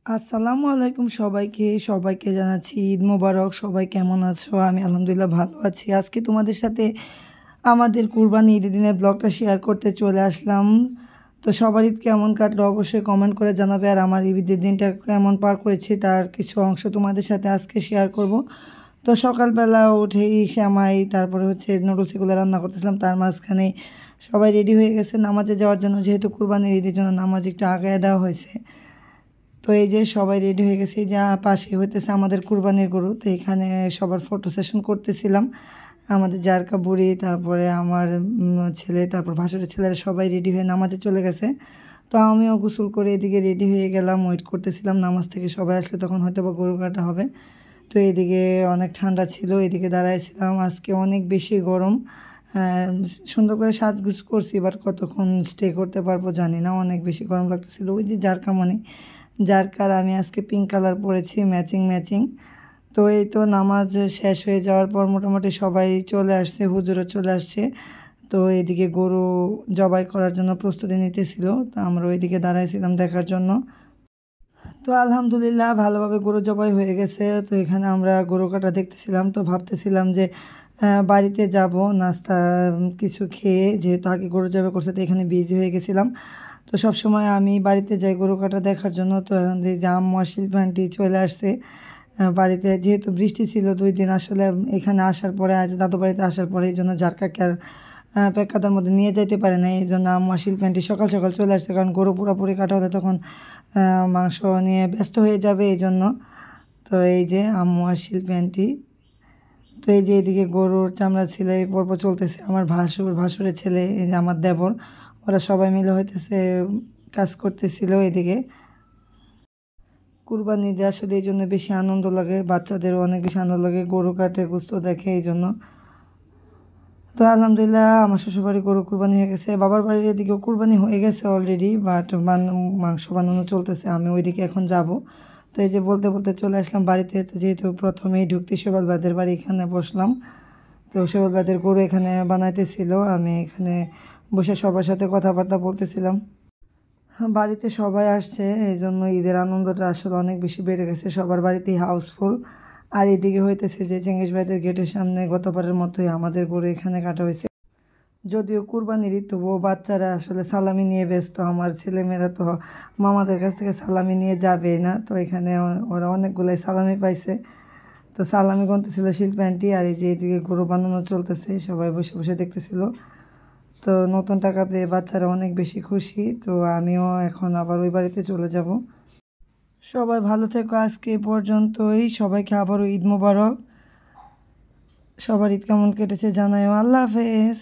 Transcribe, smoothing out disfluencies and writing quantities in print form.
আসসালামু আলাইকুম সবাইকে জানাচ্ছি ঈদ মোবারক। সবাই কেমন আছো? আমি আলহামদুলিল্লাহ ভালো আছি। আজকে তোমাদের সাথে আমাদের কুরবানি ঈদের দিনের ব্লগটা শেয়ার করতে চলে আসলাম। তো সবার ঈদ কেমন কাটলো অবশ্যই কমেন্ট করে জানাবে। আর আমার ঈদের দিনটা কেমন পার করেছি তার কিছু অংশ তোমাদের সাথে আজকে শেয়ার করব। তো সকালবেলা উঠেই সেমাই তারপরে হচ্ছে নুডলস এগুলো রান্না করতেছিলাম। তার মাঝখানে সবাই রেডি হয়ে গেছে নামাজে যাওয়ার জন্য, যেহেতু কুরবানির ঈদের জন্য নামাজ একটু আগায় দেওয়া হয়েছে। তো এই যে সবাই রেডি হয়ে গেছে, এই যে পাশে হইতেছে আমাদের কুরবানির গরু। তো এখানে সবার ফটো সেশন করতেছিলাম। আমাদের জারকা বুড়ি, তারপরে আমার ছেলে, তারপর ভাসুরের ছেলেরা সবাই রেডি হয়ে নামাজে চলে গেছে। তো আমিও গোসল করে এদিকে রেডি হয়ে গেলাম, ওয়েট করতেছিলাম নামাজ থেকে সবাই আসলে তখন হয়তো বা গরু কাটা হবে। তো এদিকে অনেক ঠান্ডা ছিল, এদিকে দাঁড়াইছিলাম। আজকে অনেক বেশি গরম। হ্যাঁ, সুন্দর করে সাজগুজ করছি, বাট কতক্ষণ স্টে করতে পারবো জানি না, অনেক বেশি গরম লাগতেছিল। ওই যে জারকা মানে জারকার আমি আজকে পিঙ্ক কালার পরেছি, ম্যাচিং ম্যাচিং। তো এই তো নামাজ শেষ হয়ে যাওয়ার পর মোটামুটি সবাই চলে আসছে, হুজুরও চলে আসছে। তো এদিকে গরু জবাই করার জন্য প্রস্তুতি নিতেছিল, তো আমরা ওইদিকে দাঁড়াইছিলাম দেখার জন্য। তো আলহামদুলিল্লাহ ভালোভাবে গরু জবাই হয়ে গেছে। তো এখানে আমরা গরু কাটা দেখতেছিলাম, তো ভাবতেছিলাম যে বাড়িতে যাব নাস্তা কিছু খেয়ে, যেহেতু আগে গরু জবাই করছে তো এখানে বিজি হয়ে গেছিলাম। তো সবসময় আমি বাড়িতে যাই গরু কাটা দেখার জন্য। তো এখন এই যে আম্মু আর শিল্পী আন্টি চলে আসছে বাড়িতে, যেহেতু বৃষ্টি ছিল 2 দিন। আসলে এখানে আসার পরে, আজ দাদু বাড়িতে আসার পরে এই জন্য জারকাকে আর প্যাকাতার মধ্যে নিয়ে যেতে পারে না। এই জন্য আম্মু আর শিল্পী আন্টি সকাল সকাল চলে আসছে, কারণ গরু পুরোপুরি কাটা হলে তখন মাংস নিয়ে ব্যস্ত হয়ে যাবে এই জন্য। তো এই যে আম্মু আর শিল্পী আন্টি। তো এই যে এদিকে গরুর চামড়া ছিলে পর্ব চলতেছে। আমার ভাসুরের ছেলে, এই যে আমার দেবর, ওরা সবাই মিলে হইতেছে কাজ করতেছিল এদিকে। কুরবানি ঈদে আসলে এই জন্য বেশি আনন্দ লাগে, বাচ্চাদেরও অনেক বেশি আনন্দ লাগে, গরু কাটে গোস্ত দেখে এই জন্য। তো আলহামদুলিল্লাহ আমার শ্বশুরবাড়ি গরু কুরবানি হয়ে গেছে, বাবার বাড়ির এদিকেও কুরবানি হয়ে গেছে অলরেডি, বাট মাংস বানানো চলতেছে। আমি ওইদিকে এখন যাব। তো এই যে বলতে বলতে চলে আসলাম বাড়িতে। তো যেহেতু প্রথমেই ঢুকতে শৈবাল ভাইদের বাড়ি, এখানে বসলাম। তো শৈবাল ভাইদের গরু এখানে বানাইতেছিল, আমি এখানে বসে সবার সাথে কথাবার্তা বলতেছিলাম। বাড়িতে সবাই আসছে এই জন্য ঈদের আনন্দটা আসলে অনেক বেশি বেড়ে গেছে, সবার বাড়িতেই হাউসফুল। আর এদিকে হইতেছে যে চেঙ্গিস ভাইদের গেটের সামনে গতবারের মতোই আমাদের গরু এখানে কাটা হয়েছে। যদিও কুরবানির ঈদ, তবুও বাচ্চারা আসলে সালামি নিয়ে ব্যস্ত। আমার ছেলেমেয়েরা তো মামাদের কাছ থেকে সালামি নিয়ে যাবেই না। তো এখানে ওরা অনেকগুলাই সালামি পাইছে। তো সালামি গুনতেছিল শিল্পী আন্টি, আর এই যে এদিকে গরু বানানো চলতেছে, সবাই বসে বসে দেখতেছিল। তো নতুন টাকা পেয়ে বাচ্চারা অনেক বেশি খুশি। তো আমিও এখন আবার ওই বাড়িতে চলে যাব। সবাই ভালো থেকো, আজকে এ পর্যন্তই। সবাইকে আবারও ঈদ মোবারক। সবার ঈদ কেমন কেটেছে জানাইও। আল্লাহ হাফেজ।